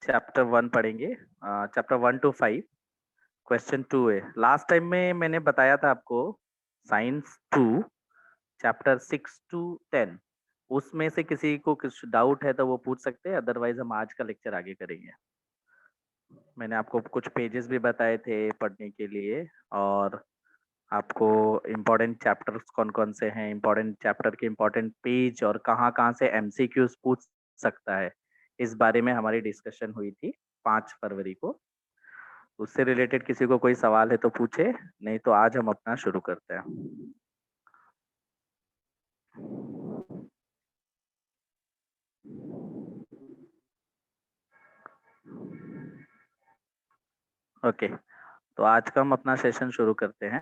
Chapter 1 पढ़ेंगे, chapter 1 to 5, question 2 है। Last time में मैंने बताया था आपको साइंस 2 चैप्टर 6 to 10, उसमें से किसी को कुछ डाउट है तो वो पूछ सकते हैं, अदरवाइज हम आज का लेक्चर आगे करेंगे। मैंने आपको कुछ पेजेस भी बताए थे पढ़ने के लिए, और आपको इम्पोर्टेंट चैप्टर्स कौन कौन से हैं, इम्पोर्टेंट चैप्टर के इम्पोर्टेंट पेज और कहाँ कहाँ से एमसीक्यूज पूछ सकता है, इस बारे में हमारी डिस्कशन हुई थी 5 फरवरी को। उससे रिलेटेड किसी को कोई सवाल है तो पूछे, नहीं तो आज हम अपना शुरू करते हैं। ओके, तो आज का हम अपना सेशन शुरू करते हैं।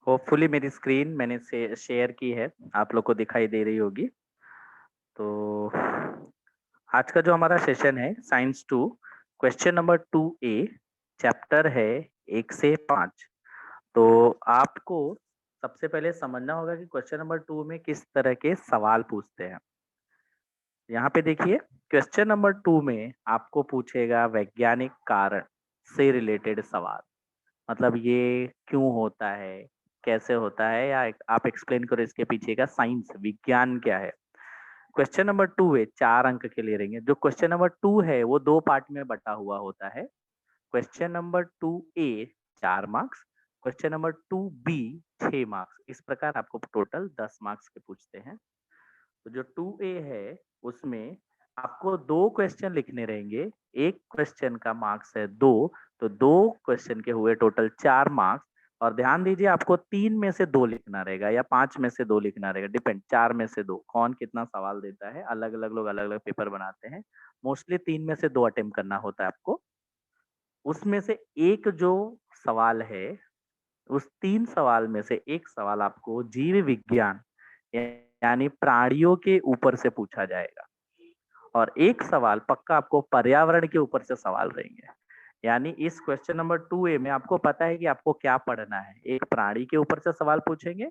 होपफुली मेरी स्क्रीन मैंने शेयर की है, आप लोग को दिखाई दे रही होगी। तो आज का जो हमारा सेशन है science 2, question number 2A, chapter है 1 से 5। तो आपको सबसे पहले समझना होगा कि क्वेश्चन नंबर 2 में किस तरह के सवाल पूछते हैं। यहाँ पे देखिए, क्वेश्चन नंबर 2 में आपको पूछेगा वैज्ञानिक कारण से रिलेटेड सवाल, मतलब ये क्यों होता है, कैसे होता है, या आप एक्सप्लेन करो इसके पीछे का साइंस, विज्ञान क्या है। क्वेश्चन नंबर 2 है, 4 अंक के लिए रहेंगे। जो क्वेश्चन नंबर 2 है वो 2 पार्ट में बटा हुआ होता है। Question number 2A 4 marks, question number 2B 6 marks, इस प्रकार आपको टोटल 10 मार्क्स के पूछते हैं। तो जो 2A है उसमें आपको 2 क्वेश्चन लिखने रहेंगे, एक क्वेश्चन का मार्क्स है 2, तो 2 क्वेश्चन के हुए टोटल 4 मार्क्स। और ध्यान दीजिए, आपको 3 में से 2 लिखना रहेगा या 5 में से 2 लिखना रहेगा, डिपेंड 4 में से 2 कौन कितना सवाल देता है। अलग अलग लोग अलग अलग पेपर बनाते हैं, मोस्टली 3 में से 2 अटेम्प्ट करना होता है आपको। उसमें से एक जो सवाल है, उस 3 सवाल में से एक सवाल आपको जीव विज्ञान यानी प्राणियों के ऊपर से पूछा जाएगा, और एक सवाल पक्का आपको पर्यावरण के ऊपर से सवाल रहेंगे। यानी इस क्वेश्चन नंबर 2A में आपको पता है कि आपको क्या पढ़ना है, एक प्राणी के ऊपर से सवाल पूछेंगे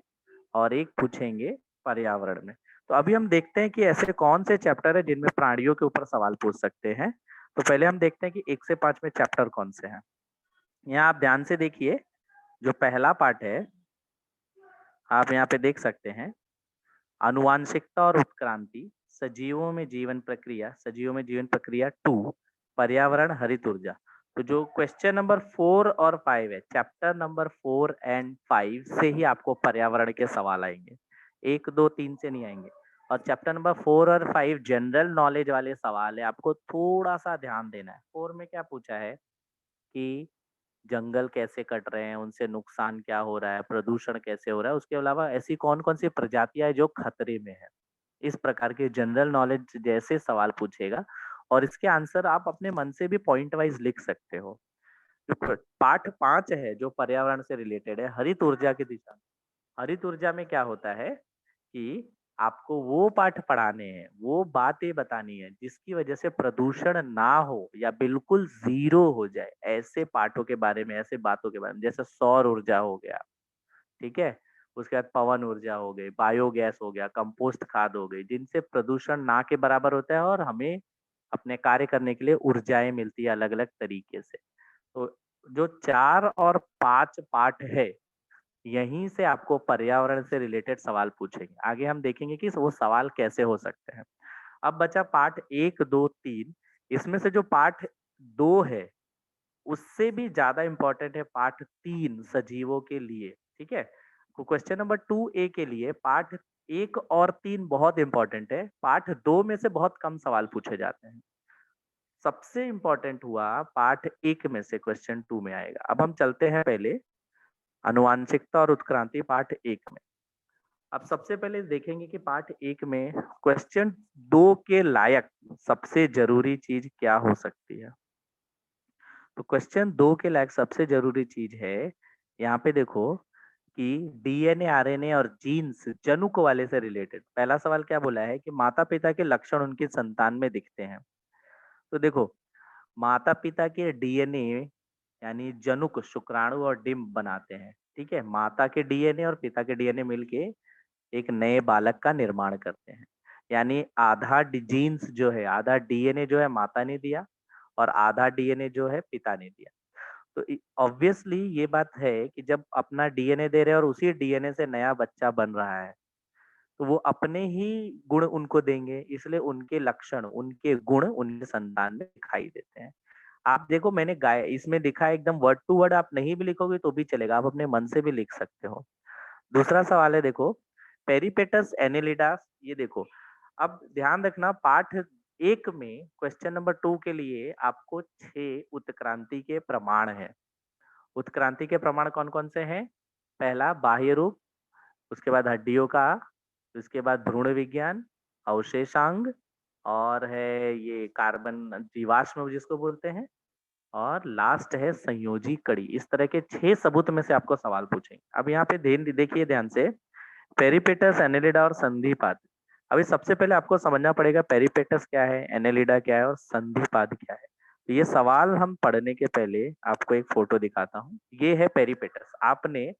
और एक पूछेंगे पर्यावरण में। तो अभी हम देखते हैं कि ऐसे कौन से चैप्टर है जिनमें प्राणियों के ऊपर सवाल पूछ सकते हैं। तो पहले हम देखते हैं कि 1 से 5 में चैप्टर कौन से हैं। यहाँ आप ध्यान से देखिए, जो पहला पार्ट है आप यहाँ पे देख सकते हैं, आनुवांशिकता और उत्क्रांति, सजीवों में जीवन प्रक्रिया 2, पर्यावरण, हरित ऊर्जा। तो जो क्वेश्चन नंबर 4 और 5 है, चैप्टर नंबर 4 एंड 5 से ही आपको पर्यावरण के सवाल आएंगे, 1 2 3 से नहीं आएंगे। और चैप्टर नंबर 4 और 5 जनरल नॉलेज वाले सवाल है, आपको थोड़ा सा ध्यान देना है। 4 में क्या पूछा है कि जंगल कैसे कट रहे हैं, उनसे नुकसान क्या हो रहा है, प्रदूषण कैसे हो रहा है, उसके अलावा ऐसी कौन कौन सी प्रजातियां है जो खतरे में है। इस प्रकार के जनरल नॉलेज जैसे सवाल पूछेगा, और इसके आंसर आप अपने मन से भी पॉइंट वाइज लिख सकते हो। पाठ 5 है जो पर्यावरण से रिलेटेड है, हरित ऊर्जा की दिशा। हरित ऊर्जा में क्या होता है कि आपको वो पाठ पढ़ाने हैं, वो बातें बतानी है जिसकी वजह से प्रदूषण ना हो या बिल्कुल जीरो हो जाए, ऐसे पाठों के बारे में, ऐसे बातों के बारे में। जैसे सौर ऊर्जा हो गया, ठीक है, उसके बाद पवन ऊर्जा हो गई, बायोगैस हो गया, कंपोस्ट खाद हो गई, जिनसे प्रदूषण ना के बराबर होता है और हमें अपने कार्य करने के लिए ऊर्जाएं मिलती है अलग अलग तरीके से। तो जो 4 और 5 पाठ है, यहीं से आपको पर्यावरण से रिलेटेड सवाल पूछेंगे। आगे हम देखेंगे कि वो सवाल कैसे हो सकते हैं। अब बचा पार्ट 1 2 3, इसमें से जो पार्ट 2 है उससे भी ज्यादा इंपॉर्टेंट है पार्ट 3 सजीवों के लिए, ठीक है। तो क्वेश्चन नंबर 2A के लिए पार्ट 1 और 3 बहुत इंपॉर्टेंट है, पार्ट 2 में से बहुत कम सवाल पूछे जाते हैं। सबसे इंपॉर्टेंट हुआ पार्ट 1 में से क्वेश्चन 2 में आएगा। अब हम चलते हैं पहले आनुवांशिकता और उत्क्रांति पार्ट 1 में। अब सबसे पहले देखेंगे कि पार्ट 1 में क्वेश्चन 2 के लायक सबसे जरूरी चीज क्या हो सकती है। तो क्वेश्चन 2 के लायक सबसे जरूरी चीज है, यहाँ पे देखो कि डीएनए, आरएनए और जीन्स जनुक वाले से रिलेटेड। पहला सवाल क्या बोला है कि माता पिता के लक्षण उनकी संतान में दिखते हैं। तो देखो, माता पिता के डीएनए यानी जनुक शुक्राणु और डिंब बनाते हैं। ठीक है, माता के डीएनए और पिता के डीएनए मिलके एक नए बालक का निर्माण करते हैं। यानी आधा जीन्स जो है, आधा डीएनए जो है माता ने दिया और आधा डीएनए जो है पिता ने दिया। तो ऑब्वियसली ये बात है कि जब अपना डीएनए दे रहे हैं और उसी डीएनए से नया बच्चा बन रहा है, तो वो अपने ही गुण उनको देंगे, इसलिए उनके लक्षण, उनके गुण उनके संतान में दिखाई देते हैं। आप देखो, मैंने गाय इसमें लिखा है एकदम वर्ड टू वर्ड, आप नहीं भी लिखोगे तो भी चलेगा, आप अपने मन से भी लिख सकते हो। दूसरा सवाल है, देखो, पेरिपेटस एनेलिडास। ये देखो, अब ध्यान रखना, पाठ 1 में क्वेश्चन नंबर 2 के लिए आपको 6 उत्क्रांति के प्रमाण है। उत्क्रांति के प्रमाण कौन कौन से हैं? पहला बाह्य रूप, उसके बाद हड्डियों का, उसके बाद भ्रूण विज्ञान, अवशेषांग, और है ये कार्बन जीवाश्म जिसको बोलते हैं, और लास्ट है संयोजी कड़ी। इस तरह के 6 सबूत में से आपको सवाल पूछेंगे। अब यहाँ पे देखिए ध्यान से, पेरिपेटस, एनेलिडा और संधिपाद। अभी सबसे पहले आपको समझना पड़ेगा पेरिपेटस क्या है, एनेलिडा क्या है और संधिपाद क्या है। तो ये सवाल हम पढ़ने के पहले आपको एक फोटो दिखाता हूँ। ये है पेरिपेटस। आपने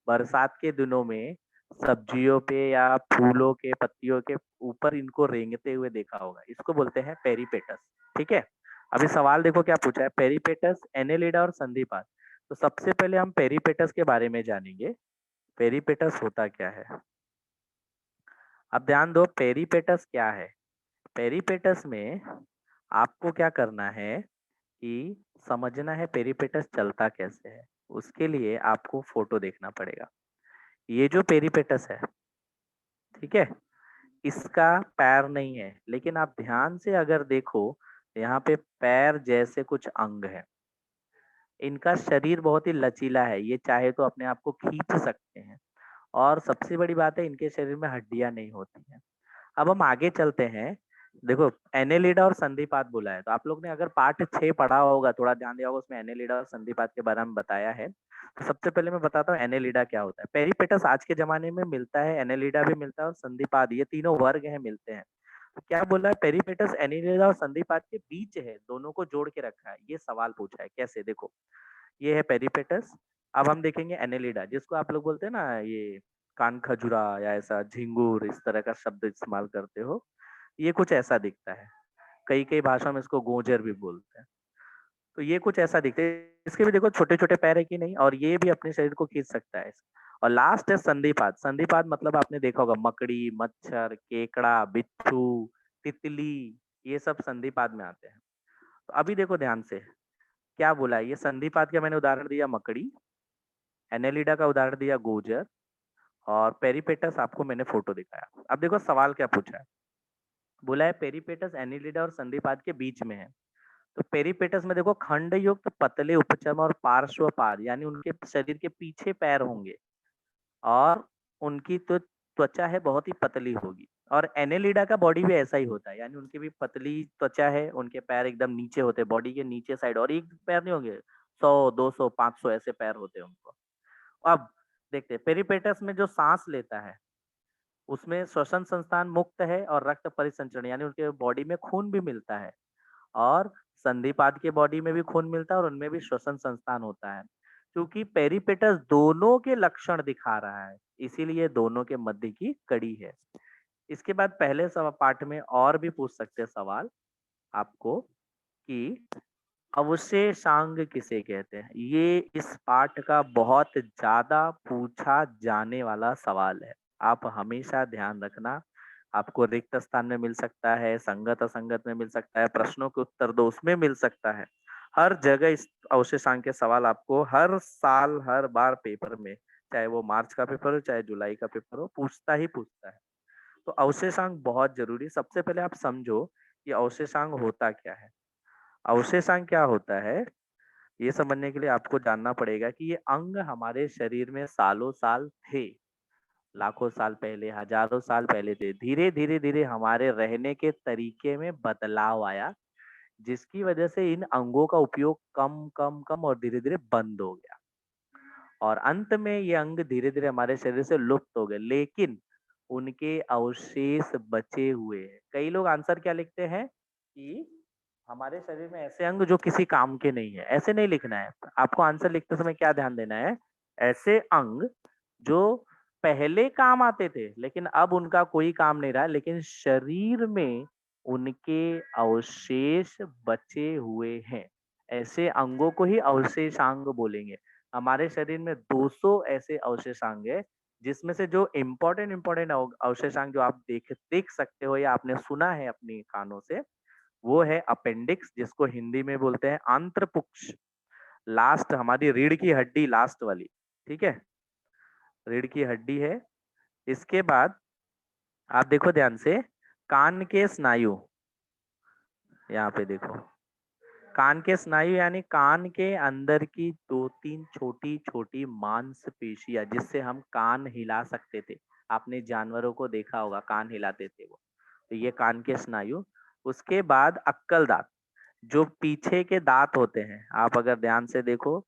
बरसात के दिनों में सब्जियों पे या फूलों के पत्तियों के ऊपर इनको रेंगते हुए देखा होगा, इसको बोलते हैं पेरिपेटस। ठीक है, अभी सवाल देखो क्या पूछा है, पेरिपेटस, एनेलिडा और संधिपाद। तो सबसे पहले हम पेरिपेटस के बारे में जानेंगे। पेरिपेटस होता क्या है? अब ध्यान दो, पेरिपेटस क्या है। पेरिपेटस में आपको क्या करना है कि समझना है पेरिपेटस चलता कैसे है। उसके लिए आपको फोटो देखना पड़ेगा। ये जो पेरिपेटस है, ठीक है, इसका पैर नहीं है, लेकिन आप ध्यान से अगर देखो, यहाँ पे पैर जैसे कुछ अंग है। इनका शरीर बहुत ही लचीला है, ये चाहे तो अपने आप को खींच सकते हैं। और सबसे बड़ी बात है, इनके शरीर में हड्डियां नहीं होती हैं। अब हम आगे चलते हैं। देखो, एनेलिडा और संधिपाद बोला है, तो आप लोग ने अगर पार्ट 6 पढ़ा होगा, थोड़ा ध्यान दिया होगा, उसमें एनेलिडा और संधिपाद के बारे में बताया है। तो सबसे पहले मैं बताता हूँ एनेलिडा क्या होता है। पेरिपेटस आज के जमाने में मिलता है, एनेलिडा भी मिलता है और संधिपाद, ये तीनों वर्ग हैं, मिलते हैं। तो क्या बोला है, पेरिपेटस एनेलिडा और संधिपाद के बीच है, दोनों को जोड़ के रखा है। ये सवाल पूछा है, कैसे? देखो, ये है पेरिपेटस। अब हम देखेंगे एनेलिडा, जिसको आप लोग बोलते हैं ना, ये कान खजुरा या ऐसा झिंगुर, इस तरह का शब्द इस्तेमाल करते हो। ये कुछ ऐसा दिखता है। कई कई भाषा में इसको गोजर भी बोलते हैं। तो ये कुछ ऐसा दिखता है। इसके भी देखो छोटे छोटे पैर है कि नहीं, और ये भी अपने शरीर को खींच सकता है। और लास्ट है संधिपाद। संधिपाद मतलब आपने देखा होगा, मकड़ी, मच्छर, केकड़ा, बिच्छू, तितली, ये सब संधिपाद में आते हैं। तो अभी देखो ध्यान से, क्या बोला है, ये संधिपाद का मैंने उदाहरण दिया मकड़ी, एनेलिडा का उदाहरण दिया गोजर, और पेरिपेटस आपको मैंने फोटो दिखाया। अब देखो सवाल क्या पूछा है, बोला है पेरिपेटस एनिलिडा और संधिपाद के बीच में है। तो पेरिपेटस में देखो, खंड युक्त पतले उपचम और पार्श्व पाद, यानी उनके शरीर के पीछे पैर होंगे, और उनकी तो त्वचा है बहुत ही पतली होगी। और एनेलिडा का बॉडी भी ऐसा ही होता है, यानी उनकी भी पतली त्वचा है, उनके पैर एकदम नीचे होते हैं, बॉडी के नीचे साइड, और एक पैर नहीं होंगे, 100, 200, 500 ऐसे पैर होते हैं उनको। अब देखते हैं, पेरिपेटस में जो सांस लेता है, उसमें श्वसन संस्थान मुक्त है और रक्त परिसंचरण, यानी उनके बॉडी में खून भी मिलता है। और संधिपाद के बॉडी में भी खून मिलता है और उनमें भी श्वसन संस्थान होता है। क्योंकि पेरिपेटस दोनों के लक्षण दिखा रहा है, इसीलिए दोनों के मध्य की कड़ी है। इसके बाद पहले पार्ट में और भी पूछ सकते हैं सवाल आपको कि अवशेषांग किसे कहते हैं। ये इस पाठ का बहुत ज्यादा पूछा जाने वाला सवाल है। आप हमेशा ध्यान रखना, आपको रिक्त स्थान में मिल सकता है, संगत असंगत में मिल सकता है, प्रश्नों के उत्तर दो उसमें मिल सकता है। हर जगह इस अवशेषांक के सवाल आपको हर साल हर बार पेपर में, चाहे वो मार्च का पेपर हो चाहे जुलाई का पेपर हो, पूछता ही पूछता है। तो अवशेषांक बहुत जरूरी। सबसे पहले आप समझो कि अवशेषांक होता क्या है। अवशेषांक क्या होता है, ये समझने के लिए आपको जानना पड़ेगा कि ये अंग हमारे शरीर में सालों साल थे, लाखों साल पहले, हजारों साल पहले थे। धीरे धीरे धीरे हमारे रहने के तरीके में बदलाव आया, जिसकी वजह से इन अंगों का उपयोग कम कम कम और धीरे धीरे बंद हो गया। और अंत में ये अंग धीरे धीरे हमारे शरीर से लुप्त हो गए, लेकिन उनके अवशेष बचे हुए हैं। कई लोग आंसर क्या लिखते हैं कि हमारे शरीर में ऐसे अंग जो किसी काम के नहीं है, ऐसे नहीं लिखना है। आपको आंसर लिखते समय क्या ध्यान देना है, ऐसे अंग जो पहले काम आते थे लेकिन अब उनका कोई काम नहीं रहा, लेकिन शरीर में उनके अवशेष बचे हुए हैं, ऐसे अंगों को ही अवशेषांग बोलेंगे। हमारे शरीर में 200 ऐसे अवशेषांग है, जिसमें से जो इम्पोर्टेंट अवशेषांग जो आप देख सकते हो या आपने सुना है अपनी कानों से, वो है अपेंडिक्स, जिसको हिंदी में बोलते हैं आंत्रपुच्छ। लास्ट हमारी रीढ़ की हड्डी, लास्ट वाली, ठीक है, रीढ़ की हड्डी है। इसके बाद आप देखो ध्यान से, कान के स्नायु, यहाँ पे देखो, कान के स्नायु यानी कान के अंदर की 2-3 छोटी छोटी मांसपेशियां, जिससे हम कान हिला सकते थे। आपने जानवरों को देखा होगा, कान हिलाते थे वो, तो ये कान के स्नायु। उसके बाद अक्कल दांत, जो पीछे के दांत होते हैं, आप अगर ध्यान से देखो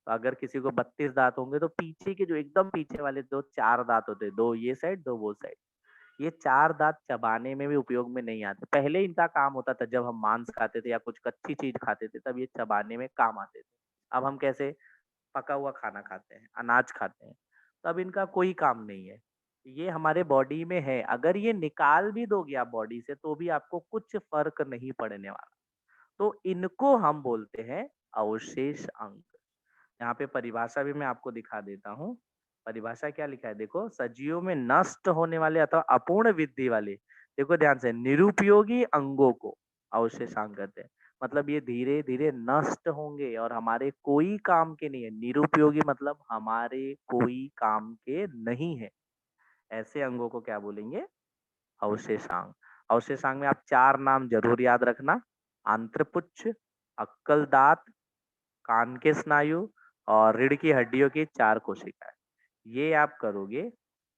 तो अगर किसी को 32 दांत होंगे तो पीछे के जो एकदम पीछे वाले दो 4 दांत होते हैं, 2 ये साइड 2 वो साइड, ये 4 दांत चबाने में भी उपयोग में नहीं आते। पहले इनका काम होता था जब हम मांस खाते थे या कुछ कच्ची चीज खाते थे, तब ये चबाने में काम आते थे। अब हम कैसे पका हुआ खाना खाते हैं, अनाज खाते हैं, तो अब इनका कोई काम नहीं है। ये हमारे बॉडी में है, अगर ये निकाल भी दोगे आप बॉडी से तो भी आपको कुछ फर्क नहीं पड़ने वाला। तो इनको हम बोलते हैं अवशेष अंग। यहाँ पे परिभाषा भी मैं आपको दिखा देता हूँ। परिभाषा क्या लिखा है, देखो, सजीवों में नष्ट होने वाले अथवा अपूर्ण वृद्धि वाले, देखो ध्यान से, निरुपयोगी अंगों को अवशेषांग कहते हैं। मतलब ये धीरे धीरे नष्ट होंगे और हमारे कोई काम के नहीं है। निरुपयोगी मतलब हमारे कोई काम के नहीं है, ऐसे अंगों को क्या बोलेंगे, अवशेषांग। अवशेषांग में आप 4 नाम जरूर याद रखना, आंत्रपुच्छ, अक्कल दांत, कान के स्नायु और रीढ़ की हड्डियों की 4 कोशिकाएं। ये आप करोगे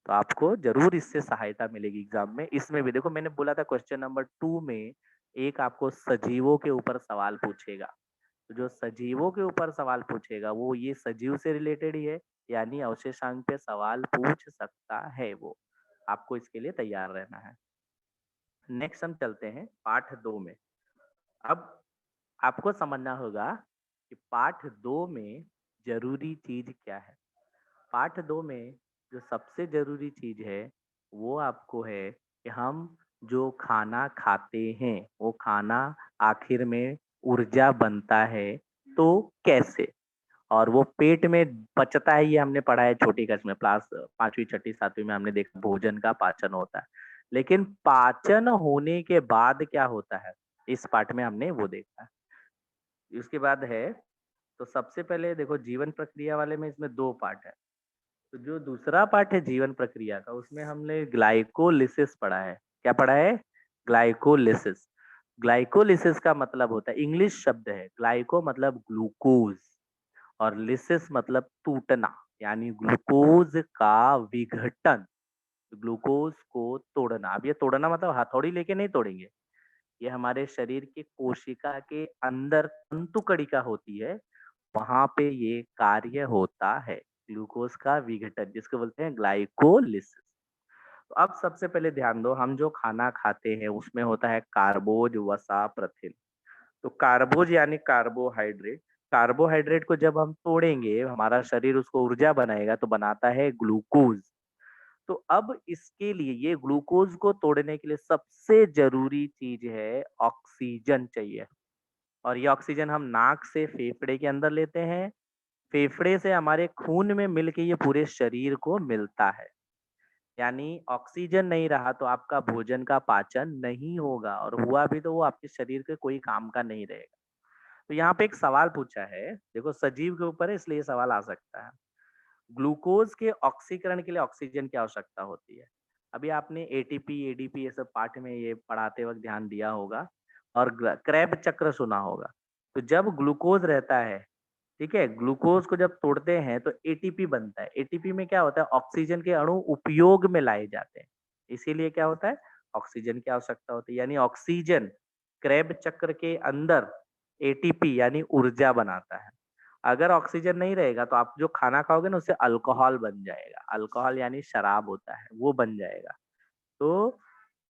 तो आपको जरूर इससे सहायता मिलेगी एग्जाम में। इसमें भी देखो, मैंने बोला था क्वेश्चन नंबर 2 में एक आपको सजीवों के ऊपर सवाल पूछेगा, तो जो सजीवों के ऊपर सवाल पूछेगा वो ये सजीव से रिलेटेड ही है, यानी अवशेषांक पे सवाल पूछ सकता है वो। आपको इसके लिए तैयार रहना है। नेक्स्ट हम चलते हैं पाठ 2 में। अब आपको समझना होगा कि पाठ 2 में जरूरी चीज क्या है। पाठ 2 में जो सबसे जरूरी चीज है वो आपको है कि हम जो खाना खाते हैं वो खाना आखिर में ऊर्जा बनता है तो कैसे, और वो पेट में पचता है, ये हमने पढ़ा है छोटी कक्षा में, क्लास 5वीं 6ठी 7वीं में हमने देखा भोजन का पाचन होता है। लेकिन पाचन होने के बाद क्या होता है, इस पाठ में हमने वो देखा है। उसके बाद है, तो सबसे पहले देखो जीवन प्रक्रिया वाले में इसमें 2 पार्ट है। तो जो दूसरा पार्ट है जीवन प्रक्रिया का, उसमें हमने ग्लाइकोलिसिस पढ़ा है। क्या पढ़ा है, ग्लाइकोलिसिस। ग्लाइकोलिसिस का मतलब होता है, इंग्लिश शब्द है, ग्लाइको मतलब ग्लूकोज और लिसिस मतलब टूटना, यानी ग्लूकोज का विघटन, ग्लूकोज को तोड़ना। अब ये तोड़ना मतलब हथौड़ी लेके नहीं तोड़ेंगे, ये हमारे शरीर के कोशिका के अंदर तंतुकड़िका होती है, वहां पे ये कार्य होता है, ग्लूकोज का विघटन, जिसको बोलते हैं ग्लाइकोलिसिस। तो अब सबसे पहले ध्यान दो, हम जो खाना खाते हैं उसमें होता है कार्बोज, वसा, प्रथिन। तो कार्बोज यानी कार्बोहाइड्रेट, कार्बोहाइड्रेट को जब हम तोड़ेंगे हमारा शरीर उसको ऊर्जा बनाएगा तो बनाता है ग्लूकोज। तो अब इसके लिए, ये ग्लूकोज को तोड़ने के लिए सबसे जरूरी चीज है ऑक्सीजन चाहिए। और ये ऑक्सीजन हम नाक से फेफड़े के अंदर लेते हैं, फेफड़े से हमारे खून में मिलके ये पूरे शरीर को मिलता है। यानी ऑक्सीजन नहीं रहा तो आपका भोजन का पाचन नहीं होगा, और हुआ भी तो वो आपके शरीर के कोई काम का नहीं रहेगा। तो यहाँ पे एक सवाल पूछा है, देखो सजीव के ऊपर है इसलिए सवाल आ सकता है, ग्लूकोज के ऑक्सीकरण के लिए ऑक्सीजन की आवश्यकता होती है। अभी आपने एटीपी एडीपी ये सब पाठ में ये पढ़ाते वक्त ध्यान दिया होगा, और क्रैब चक्र सुना होगा। तो जब ग्लूकोज रहता है, ठीक है, ग्लूकोज को जब तोड़ते हैं तो एटीपी बनता है। एटीपी में क्या होता है, ऑक्सीजन के अणु उपयोग में लाए जाते हैं, इसीलिए क्या होता है, ऑक्सीजन की आवश्यकता होती है। यानी ऑक्सीजन क्रैब चक्र के अंदर एटीपी यानी ऊर्जा बनाता है। अगर ऑक्सीजन नहीं रहेगा तो आप जो खाना खाओगे ना उससे अल्कोहल बन जाएगा। अल्कोहल यानी शराब होता है, वो बन जाएगा। तो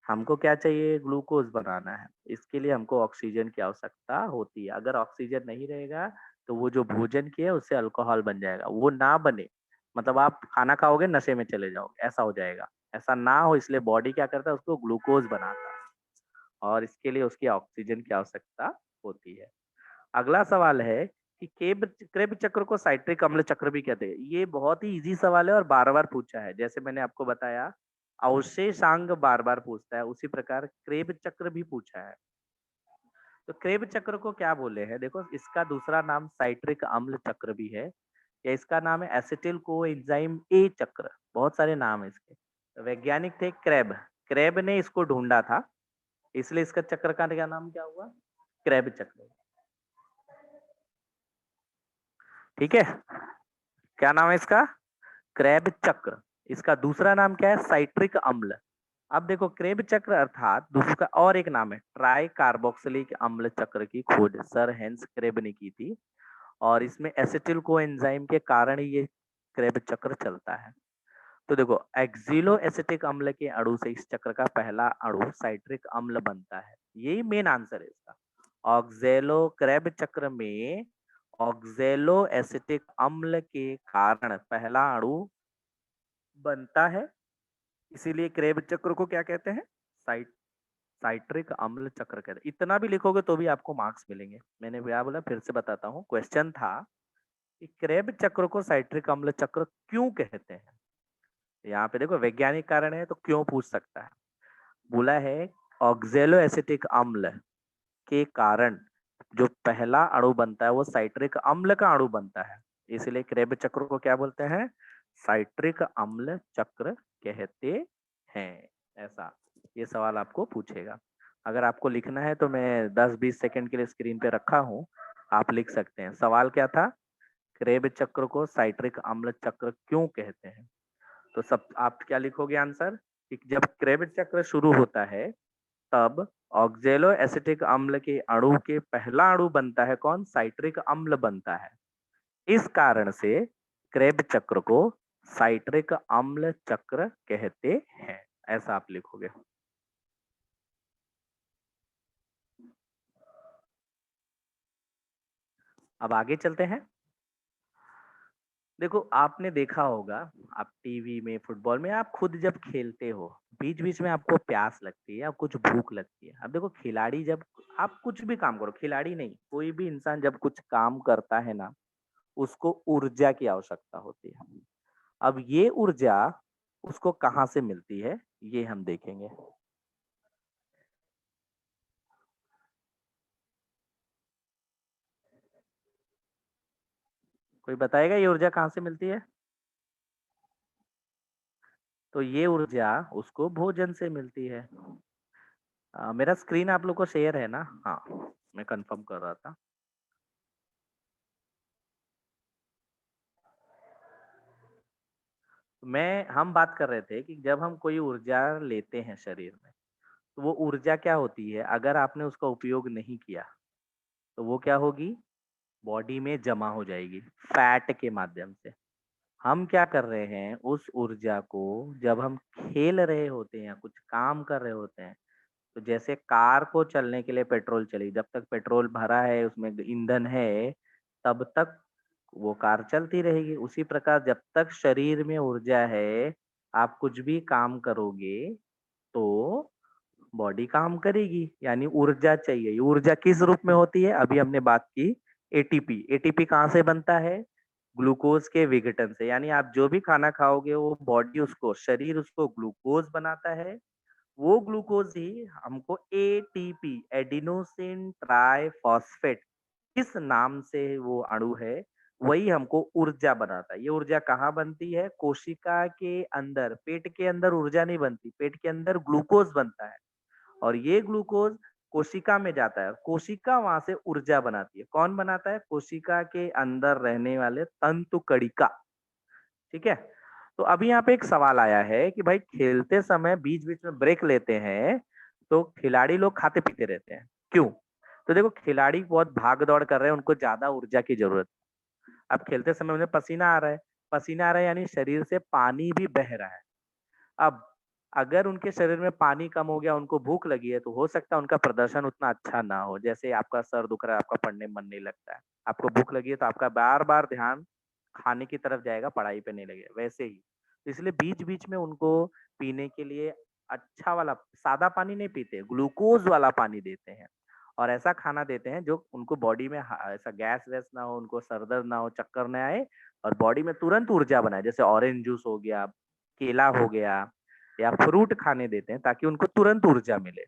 हमको क्या चाहिए? ग्लूकोज बनाना है। इसके लिए हमको ऑक्सीजन की आवश्यकता होती है। अगर ऑक्सीजन नहीं रहेगा तो वो जो भोजन किया उससे अल्कोहल बन जाएगा। वो ना बने मतलब आप खाना खाओगे नशे में चले जाओगे, ऐसा हो जाएगा। ऐसा ना हो इसलिए बॉडी क्या करता है? उसको ग्लूकोज बनाता है और इसके लिए उसकी ऑक्सीजन की आवश्यकता होती है। अगला सवाल है कि क्रेब चक्र को साइट्रिक अम्ल चक्र भी कहते हैं। ये बहुत ही इजी सवाल है और बार बार पूछा है। जैसे मैंने आपको बताया अवशेषांक बार बार पूछता है, उसी प्रकार क्रेब चक्र भी पूछा है। तो क्रेब चक्र को क्या बोले हैं? देखो, इसका दूसरा नाम साइट्रिक अम्ल चक्र भी है, या इसका नाम है एसिटिल कोएंजाइम ए चक्र। बहुत सारे नाम है इसके। तो वैज्ञानिक थे क्रेब। क्रेब ने इसको ढूंढा था, इसलिए इसका चक्र का क्या नाम क्या हुआ? क्रेब चक्र। ठीक है, क्या नाम है इसका? क्रेब चक्र। इसका दूसरा नाम क्या है? साइट्रिक अम्ल। अब देखो, क्रेब चक्र अर्थात दूसरा और एक नाम है ट्राई कार्बोक्सिलिक अम्ल चक्र की खोज सर हेंस क्रेब ने की थी, और इसमें एसिटिल कोएंजाइम के कारण ही ये क्रेब चक्र चलता है। तो देखो, एक्सिलो एसिटिक अम्ल के अणु से इस चक्र का पहला अणु साइट्रिक अम्ल बनता है। यही मेन आंसर है इसका। ऑक्जेलो क्रेब चक्र में ऑक्जेलो एसिटिक अम्ल के कारण पहला अणु बनता है, इसीलिए क्रेब चक्र को क्या कहते हैं? साइट्रिक अम्ल चक्र कहते हैं। इतना भी लिखोगे तो भी आपको मार्क्स मिलेंगे। मैंने क्या बोला, फिर से बताता हूँ। क्वेश्चन था कि क्रेब चक्र को साइट्रिक अम्ल चक्र क्यों कहते हैं। यहाँ पे देखो, वैज्ञानिक कारण है तो क्यों पूछ सकता है। बोला है ऑक्जेलो एसिटिक अम्ल के कारण जो पहला अणु बनता है वो साइट्रिक अम्ल का अणु बनता है, इसलिए क्रेब चक्र को क्या बोलते हैं? साइट्रिक अम्ल चक्र कहते हैं। ऐसा ये सवाल आपको पूछेगा। अगर आपको लिखना है तो मैं 10-20 सेकंड के लिए स्क्रीन पे रखा हूँ, आप लिख सकते हैं। सवाल क्या था? क्रेब चक्र को साइट्रिक अम्ल चक्र क्यों कहते हैं? तो सब आप क्या लिखोगे आंसर? कि जब क्रेब चक्र शुरू होता है तब ऑक्जेलो एसिटिक अम्ल के अणु के पहला अणु बनता है कौन? साइट्रिक अम्ल बनता है। इस कारण से क्रेब चक्र को साइट्रिक अम्ल चक्र कहते हैं। ऐसा आप लिखोगे। अब आगे चलते हैं। देखो, आपने देखा होगा, आप टीवी में, फुटबॉल में, आप खुद जब खेलते हो बीच बीच में आपको प्यास लगती है या कुछ भूख लगती है। अब देखो, खिलाड़ी जब आप कुछ भी काम करो, खिलाड़ी नहीं, कोई भी इंसान जब कुछ काम करता है ना, उसको ऊर्जा की आवश्यकता होती है। अब ये ऊर्जा उसको कहाँ से मिलती है, ये हम देखेंगे। कोई बताएगा ये ऊर्जा कहाँ से मिलती है? तो ये ऊर्जा उसको भोजन से मिलती है। मेरा स्क्रीन आप लोग को शेयर है ना? हाँ, मैं कंफर्म कर रहा था। हम बात कर रहे थे कि जब हम कोई ऊर्जा लेते हैं शरीर में, तो वो ऊर्जा क्या होती है? अगर आपने उसका उपयोग नहीं किया तो वो क्या होगी? बॉडी में जमा हो जाएगी फैट के माध्यम से। हम क्या कर रहे हैं, उस ऊर्जा को जब हम खेल रहे होते हैं, कुछ काम कर रहे होते हैं, तो जैसे कार को चलने के लिए पेट्रोल चाहिए, जब तक पेट्रोल भरा है, उसमें ईंधन है, तब तक वो कार चलती रहेगी। उसी प्रकार जब तक शरीर में ऊर्जा है, आप कुछ भी काम करोगे तो बॉडी काम करेगी, यानी ऊर्जा चाहिए। ऊर्जा किस रूप में होती है? अभी हमने बात की एटीपी। एटीपी कहाँ से बनता है? ग्लूकोज के विघटन से। यानी आप जो भी खाना खाओगे वो बॉडी उसको, शरीर उसको ग्लूकोज बनाता है। वो ग्लूकोज ही हमको एटीपी, एडिनोसिन ट्राइफॉस्फेट, इस नाम से वो अणु है, वही हमको ऊर्जा बनाता है। ये ऊर्जा कहाँ बनती है? कोशिका के अंदर। पेट के अंदर ऊर्जा नहीं बनती, पेट के अंदर ग्लूकोज बनता है, और ये ग्लूकोज कोशिका में जाता है। कोशिका वहां से ऊर्जा बनाती है। कौन बनाता है? कोशिका के अंदर रहने वाले तंतु कणिका। ठीक है। तो अभी यहाँ पे एक सवाल आया है कि भाई, खेलते समय बीच बीच में ब्रेक लेते हैं तो खिलाड़ी लोग खाते पीते रहते हैं, क्यों? तो देखो, खिलाड़ी बहुत भाग दौड़ कर रहे हैं, उनको ज्यादा ऊर्जा की जरूरत है। अब खेलते समय उन्हें पसीना आ रहा है, पसीना आ रहा है यानी शरीर से पानी भी बह रहा है। अब अगर उनके शरीर में पानी कम हो गया, उनको भूख लगी है, तो हो सकता है उनका प्रदर्शन उतना अच्छा ना हो। जैसे आपका सर दुख रहा है, आपका पढ़ने में मन नहीं लगता है, आपको भूख लगी है तो आपका बार बार ध्यान खाने की तरफ जाएगा, पढ़ाई पे नहीं लगेगा। वैसे ही इसलिए बीच बीच में उनको पीने के लिए अच्छा वाला सादा पानी नहीं पीते, ग्लूकोज वाला पानी देते हैं। और ऐसा खाना देते हैं जो उनको बॉडी में ऐसा गैस वैस ना हो, उनको सर दर्द ना हो, चक्कर ना आए, और बॉडी में तुरंत ऊर्जा बनाए। जैसे ऑरेंज जूस हो गया, केला हो गया, या फ्रूट खाने देते हैं ताकि उनको तुरंत ऊर्जा मिले।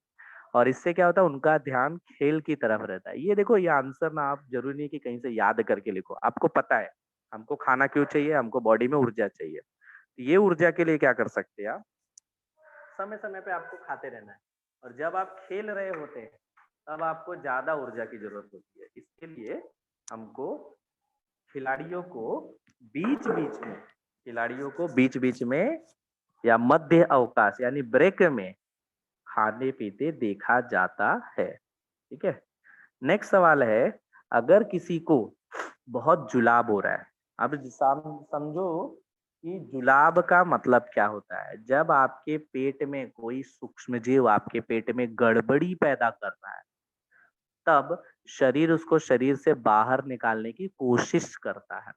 और इससे क्या होता है, उनका ध्यान खेल की तरफ रहता है। ये देखो, ये आंसर ना आप जरूरी नहीं कि कहीं से याद करके लिखो, आपको पता है हमको खाना क्यों चाहिए, हमको बॉडी में ऊर्जा चाहिए। ये ऊर्जा के लिए क्या कर सकते हैं आप, समय समय पे आपको खाते रहना है। और जब आप खेल रहे होते हैं तब आपको ज्यादा ऊर्जा की जरूरत होती है। इसके लिए हमको खिलाड़ियों को बीच बीच में खिलाड़ियों को बीच बीच में या मध्य अवकाश यानी ब्रेक में खाने पीते देखा जाता है। ठीक है। नेक्स्ट सवाल है, अगर किसी को बहुत जुलाब हो रहा है। अब समझो कि जुलाब का मतलब क्या होता है। जब आपके पेट में कोई सूक्ष्म जीव आपके पेट में गड़बड़ी पैदा कर रहा है, तब शरीर उसको शरीर से बाहर निकालने की कोशिश करता है।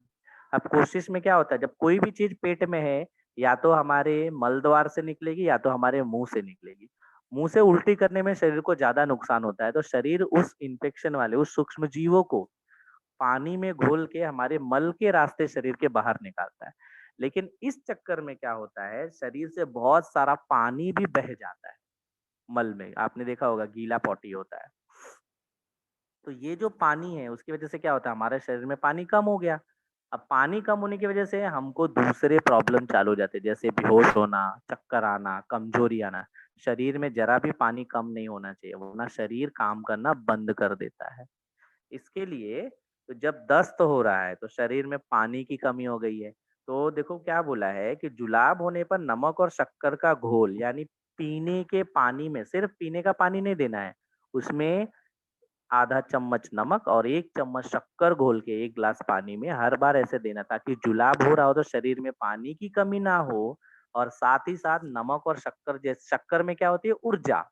अब कोशिश में क्या होता है, जब कोई भी चीज पेट में है, या तो हमारे मल द्वार से निकलेगी या तो हमारे मुंह से निकलेगी। मुंह से उल्टी करने में शरीर को ज्यादा नुकसान होता है, तो शरीर उस इन्फेक्शन वाले उस सूक्ष्म जीवों को पानी में घोल के हमारे मल के रास्ते शरीर के बाहर निकालता है। लेकिन इस चक्कर में क्या होता है, शरीर से बहुत सारा पानी भी बह जाता है मल में। आपने देखा होगा गीला पॉटी होता है, तो ये जो पानी है उसकी वजह से क्या होता है, हमारे शरीर में पानी कम हो गया। अब पानी कम होने की वजह से हमको दूसरे प्रॉब्लम चालू हो जाते हैं, जैसे बेहोश होना, चक्कर आना, कमजोरी आना। शरीर में जरा भी पानी कम नहीं होना चाहिए, वरना शरीर काम करना बंद कर देता है। इसके लिए तो जब दस्त हो रहा है तो शरीर में पानी की कमी हो गई है। तो देखो क्या बोला है कि जुलाब होने पर नमक और शक्कर का घोल यानी पीने के पानी में, सिर्फ पीने का पानी नहीं देना है, उसमें आधा चम्मच नमक और 1 चम्मच शक्कर घोल के 1 गिलास पानी में हर बार ऐसे देना, ताकि जुलाब हो रहा हो तो शरीर में पानी की कमी ना हो। और साथ ही साथ नमक और शक्कर, जैसे शक्कर में क्या होती है, ऊर्जा,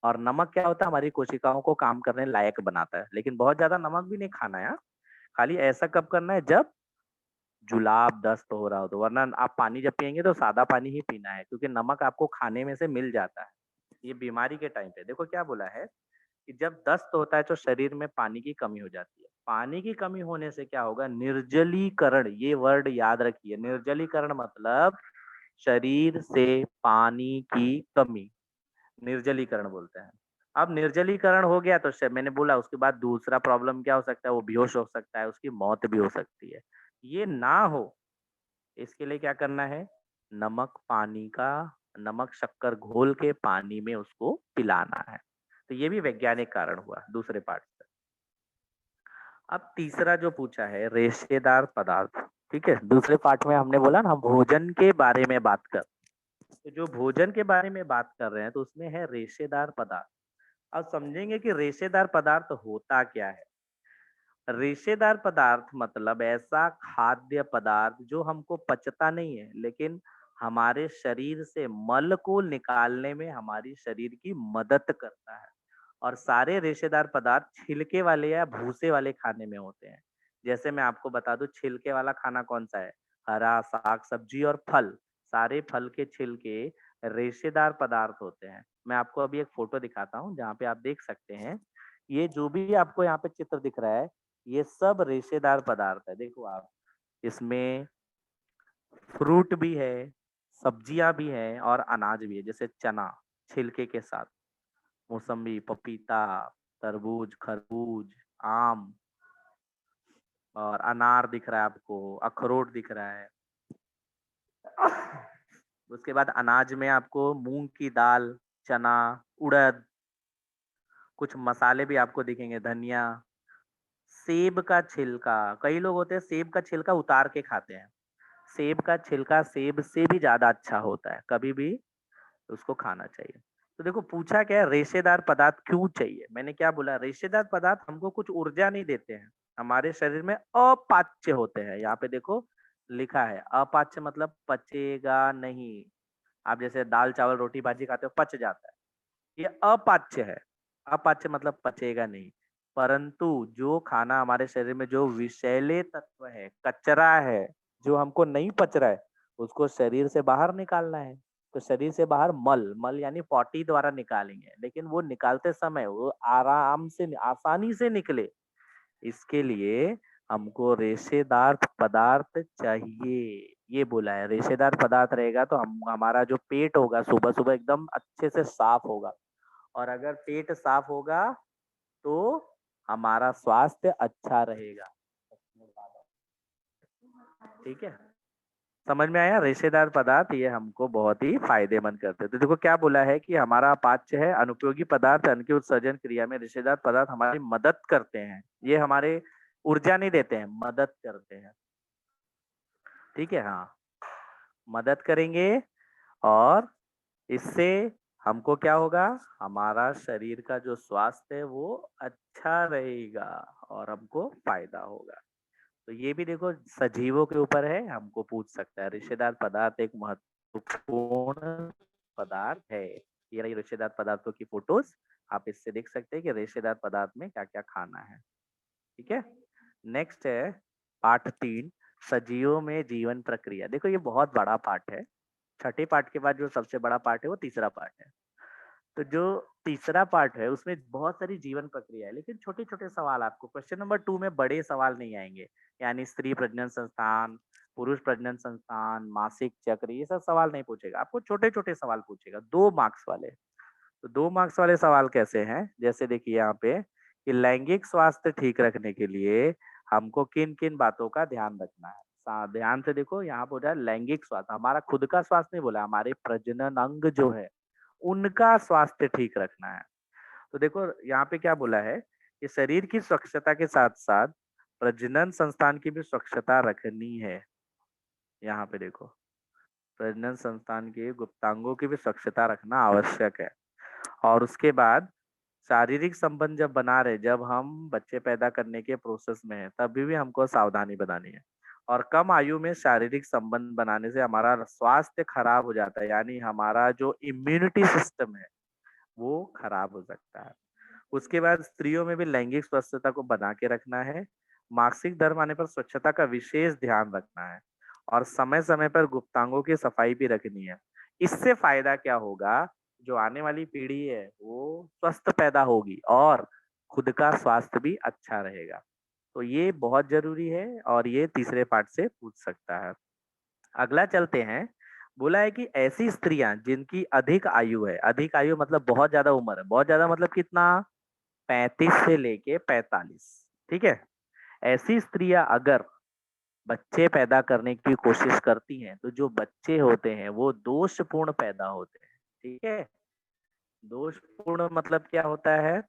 और नमक क्या होता है, हमारी कोशिकाओं को काम करने लायक बनाता है। लेकिन बहुत ज्यादा नमक भी नहीं खाना है, हाँ? खाली ऐसा कब करना है, जब जुलाब दस्त हो रहा हो तो। वरना आप पानी जब पियेंगे तो सादा पानी ही पीना है, क्योंकि नमक आपको खाने में से मिल जाता है। ये बीमारी के टाइम पे देखो क्या बोला है कि जब दस्त होता है तो शरीर में पानी की कमी हो जाती है। पानी की कमी होने से क्या होगा, निर्जलीकरण, ये वर्ड याद रखिए। निर्जलीकरण मतलब शरीर से पानी की कमी, निर्जलीकरण बोलते हैं। अब निर्जलीकरण हो गया तो मैंने बोला उसके बाद दूसरा प्रॉब्लम क्या हो सकता है, वो बेहोश हो सकता है, उसकी मौत भी हो सकती है। ये ना हो इसके लिए क्या करना है, नमक पानी का, नमक शक्कर घोल के पानी में उसको पिलाना है। तो ये भी वैज्ञानिक कारण हुआ दूसरे पार्ट से। अब तीसरा जो पूछा है, रेशेदार पदार्थ। ठीक है, दूसरे पार्ट में हमने बोला ना भोजन के बारे में बात कर, तो जो भोजन के बारे में बात कर रहे हैं तो उसमें है रेशेदार पदार्थ। अब समझेंगे कि रेशेदार पदार्थ होता क्या है। रेशेदार पदार्थ मतलब ऐसा खाद्य पदार्थ जो हमको पचता नहीं है, लेकिन हमारे शरीर से मल को निकालने में हमारी शरीर की मदद करता है। और सारे रेशेदार पदार्थ छिलके वाले या भूसे वाले खाने में होते हैं। जैसे मैं आपको बता दूं, छिलके वाला खाना कौन सा है, हरा साग सब्जी और फल। सारे फल के छिलके रेशेदार पदार्थ होते हैं। मैं आपको अभी एक फोटो दिखाता हूँ जहाँ पे आप देख सकते हैं, ये जो भी आपको यहाँ पे चित्र दिख रहा है, ये सब रेशेदार पदार्थ है। देखो आप, इसमें फ्रूट भी है, सब्जियां भी है और अनाज भी है, जैसे चना छिलके के साथ, मौसम्बी, पपीता, तरबूज, खरबूज, आम, और अनार दिख रहा है आपको, अखरोट दिख रहा है। उसके बाद अनाज में आपको मूंग की दाल, चना, उड़द, कुछ मसाले भी आपको दिखेंगे, धनिया, सेब का छिलका। कई लोग होते हैं सेब का छिलका उतार के खाते हैं। सेब का छिलका सेब से भी ज्यादा अच्छा होता है, कभी भी उसको खाना चाहिए। तो देखो पूछा क्या है, रेशेदार पदार्थ क्यों चाहिए। मैंने क्या बोला, रेशेदार पदार्थ हमको कुछ ऊर्जा नहीं देते हैं, हमारे शरीर में अपाच्य होते हैं। यहाँ पे देखो लिखा है अपाच्य मतलब पचेगा नहीं। आप जैसे दाल चावल रोटी भाजी खाते हो पच जाता है, ये अपाच्य है। अपाच्य मतलब पचेगा नहीं। परंतु जो खाना हमारे शरीर में जो विषैले तत्व है, कचरा है, जो हमको नहीं पच रहा है, उसको शरीर से बाहर निकालना है। तो शरीर से बाहर मल मल यानी पॉटी द्वारा निकालेंगे, लेकिन वो निकालते समय वो आराम से आसानी से निकले, इसके लिए हमको रेशेदार पदार्थ चाहिए। ये बोला है, रेशेदार पदार्थ रहेगा तो हम हमारा जो पेट होगा सुबह सुबह एकदम अच्छे से साफ होगा। और अगर पेट साफ होगा तो हमारा स्वास्थ्य अच्छा रहेगा। ठीक है, समझ में आया? रेशेदार पदार्थ ये हमको बहुत ही फायदेमंद करते हैं। तो देखो क्या बोला है कि हमारा पाच्य है, अनुपयोगी पदार्थ अन्न के उत्सर्जन क्रिया में रेशेदार पदार्थ हमारी मदद करते हैं। ये हमारे ऊर्जा नहीं देते हैं, मदद करते हैं। ठीक है, हाँ, मदद करेंगे। और इससे हमको क्या होगा, हमारा शरीर का जो स्वास्थ्य है वो अच्छा रहेगा और हमको फायदा होगा। तो ये भी देखो सजीवों के ऊपर है, हमको पूछ सकता है। रेशेदार पदार्थ एक महत्वपूर्ण पदार्थ है। ये रही रेशेदार पदार्थों की फोटोज, आप इससे देख सकते हैं कि रेशेदार पदार्थ में क्या क्या खाना है। ठीक है, नेक्स्ट है पाठ 3, सजीवों में जीवन प्रक्रिया। देखो ये बहुत बड़ा पाठ है। छठे पार्ट के बाद जो सबसे बड़ा पार्ट है वो तीसरा पार्ट है। तो जो तीसरा पार्ट है उसमें बहुत सारी जीवन प्रक्रिया है, लेकिन छोटे छोटे सवाल आपको क्वेश्चन नंबर 2 में बड़े सवाल नहीं आएंगे। यानी स्त्री प्रजनन संस्थान, पुरुष प्रजनन संस्थान, मासिक चक्र, ये सब सवाल नहीं पूछेगा आपको, छोटे छोटे सवाल पूछेगा 2 मार्क्स वाले। तो 2 मार्क्स वाले सवाल कैसे हैं, जैसे देखिए यहाँ पे कि लैंगिक स्वास्थ्य ठीक रखने के लिए हमको किन किन बातों का ध्यान रखना है। ध्यान से देखो, यहाँ पे बोला है लैंगिक स्वास्थ्य, हमारा खुद का स्वास्थ्य नहीं बोला, हमारे प्रजनन अंग जो है उनका स्वास्थ्य ठीक रखना है। तो देखो यहाँ पे क्या बोला है कि शरीर की स्वच्छता के साथ साथ प्रजनन संस्थान की भी स्वच्छता रखनी है। यहाँ पे देखो प्रजनन संस्थान के गुप्तांगों की भी स्वच्छता रखना आवश्यक है। और उसके बाद शारीरिक संबंध जब बना रहे, जब हम बच्चे पैदा करने के प्रोसेस में है, तभी भी हमको सावधानी बनानी है। और कम आयु में शारीरिक संबंध बनाने से हमारा स्वास्थ्य खराब हो जाता है, यानी हमारा जो इम्यूनिटी सिस्टम है वो खराब हो सकता है। उसके बाद स्त्रियों में भी लैंगिक स्वच्छता को बना के रखना है। मासिक धर्म आने पर स्वच्छता का विशेष ध्यान रखना है। और समय समय पर गुप्तांगों की सफाई भी रखनी है। इससे फायदा क्या होगा, जो आने वाली पीढ़ी है वो स्वस्थ पैदा होगी और खुद का स्वास्थ्य भी अच्छा रहेगा। तो ये बहुत जरूरी है और ये तीसरे पार्ट से पूछ सकता है। अगला चलते हैं। बोला है कि ऐसी स्त्रियां जिनकी अधिक आयु है, अधिक आयु मतलब बहुत ज्यादा उम्र है, बहुत ज्यादा मतलब कितना, 35 से लेके 45। ठीक है, ऐसी स्त्रियां अगर बच्चे पैदा करने की कोशिश करती हैं तो जो बच्चे होते हैं वो दोषपूर्ण पैदा होते हैं। ठीक है, दोषपूर्ण मतलब क्या होता है,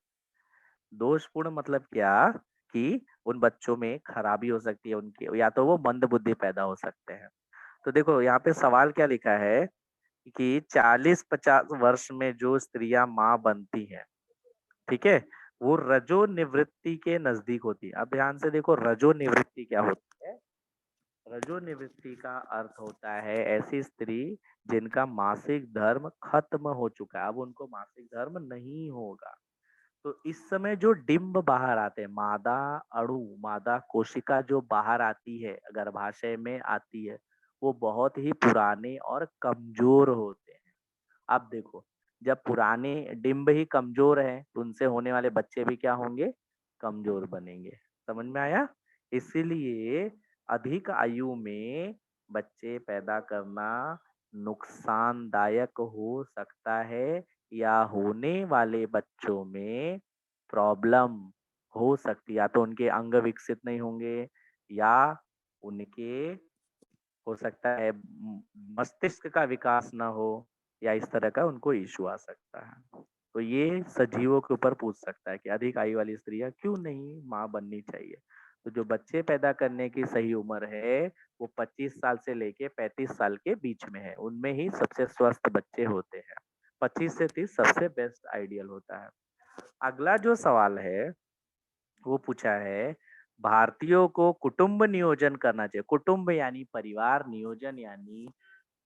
दोषपूर्ण मतलब क्या कि उन बच्चों में खराबी हो सकती है उनकी, या तो वो मंद बुद्धि पैदा हो सकते हैं। तो देखो यहाँ पे सवाल क्या लिखा है कि 40-50 वर्ष में जो स्त्रियां माँ बनती हैं, ठीक है, वो रजो निवृत्ति के नजदीक होती है। अब ध्यान से देखो रजो निवृत्ति क्या होती है। रजो निवृत्ति का अर्थ होता है ऐसी स्त्री जिनका मासिक धर्म खत्म हो चुका है, अब उनको मासिक धर्म नहीं होगा। तो इस समय जो डिंब बाहर आते हैं, मादा अणु, मादा कोशिका जो बाहर आती है, गर्भाशय में आती है, वो बहुत ही पुराने और कमजोर होते हैं। अब देखो, जब पुराने डिंब ही कमजोर हैं तो उनसे होने वाले बच्चे भी क्या होंगे, कमजोर बनेंगे। समझ में आया? इसीलिए अधिक आयु में बच्चे पैदा करना नुकसानदायक हो सकता है, या होने वाले बच्चों में प्रॉब्लम हो सकती है। या तो उनके अंग विकसित नहीं होंगे, या उनके हो सकता है मस्तिष्क का विकास ना हो, या इस तरह का उनको इश्यू आ सकता है। तो ये सजीवों के ऊपर पूछ सकता है कि अधिक आयु वाली स्त्रियां क्यों नहीं माँ बननी चाहिए। तो जो बच्चे पैदा करने की सही उम्र है वो 25 साल से लेके 35 साल के बीच में है, उनमें ही सबसे स्वस्थ बच्चे होते हैं। 25 से 30 सबसे बेस्ट आइडियल होता है। अगला जो सवाल है वो पूछा है, भारतीयों को कुटुंब नियोजन करना चाहिए। कुटुंब यानी परिवार, नियोजन यानी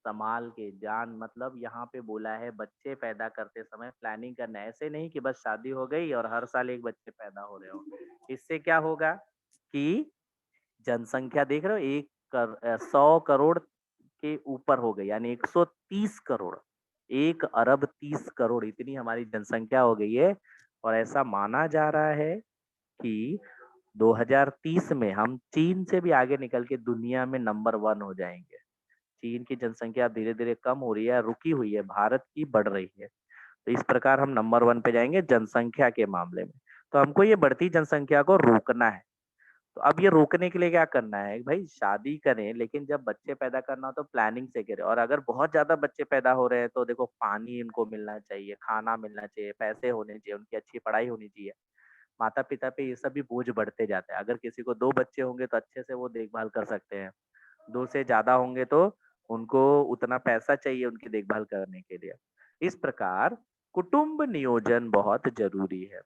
संभाल के, जान मतलब यहाँ पे बोला है बच्चे पैदा करते समय प्लानिंग करना है। ऐसे नहीं कि बस शादी हो गई और हर साल एक बच्चे पैदा हो रहे हो। इससे क्या होगा कि जनसंख्या देख रहे हो 100 करोड़ के ऊपर हो गई, यानी 130 करोड़, 1 अरब 30 करोड़ इतनी हमारी जनसंख्या हो गई है। और ऐसा माना जा रहा है कि 2030 में हम चीन से भी आगे निकल के दुनिया में नंबर 1 हो जाएंगे। चीन की जनसंख्या धीरे धीरे कम हो रही है, रुकी हुई है, भारत की बढ़ रही है। तो इस प्रकार हम नंबर 1 पे जाएंगे जनसंख्या के मामले में। तो हमको ये बढ़ती जनसंख्या को रोकना है। तो अब ये रोकने के लिए क्या करना है भाई, शादी करें लेकिन जब बच्चे पैदा करना हो तो प्लानिंग से करें। और अगर बहुत ज्यादा बच्चे पैदा हो रहे हैं तो देखो पानी इनको मिलना चाहिए, खाना मिलना चाहिए, पैसे होने चाहिए, उनकी अच्छी पढ़ाई होनी चाहिए। माता पिता पे ये सब भी बोझ बढ़ते जाता है। अगर किसी को 2 बच्चे होंगे तो अच्छे से वो देखभाल कर सकते हैं, 2 से ज्यादा होंगे तो उनको उतना पैसा चाहिए उनकी देखभाल करने के लिए। इस प्रकार कुटुंब नियोजन बहुत जरूरी है।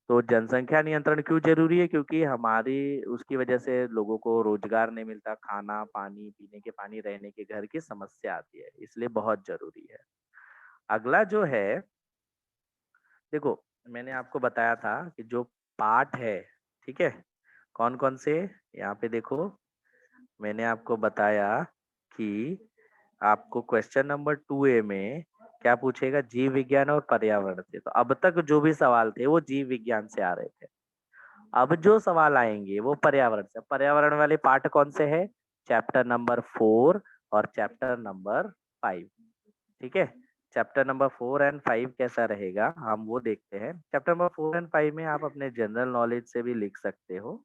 तो जनसंख्या नियंत्रण क्यों जरूरी है? क्योंकि हमारी उसकी वजह से लोगों को रोजगार नहीं मिलता, खाना पानी, पीने के पानी, रहने के घर की समस्या आती है, इसलिए बहुत जरूरी है। अगला जो है, देखो मैंने आपको बताया था कि जो पाठ है, ठीक है, कौन कौन से, यहाँ पे देखो मैंने आपको बताया कि आपको क्वेश्चन नंबर 2A में क्या पूछेगा, जीव विज्ञान और पर्यावरण से। तो अब तक जो भी सवाल थे वो जीव विज्ञान से आ रहे थे। अब जो सवाल आएंगे वो पर्यावरण से। पर्यावरण वाले पार्ट कौन से है? चैप्टर नंबर 4 और चैप्टर नंबर 5। ठीक है, चैप्टर नंबर 4 और 5 कैसा रहेगा हम वो देखते हैं। चैप्टर नंबर 4 और 5 में आप अपने जनरल नॉलेज से भी लिख सकते हो।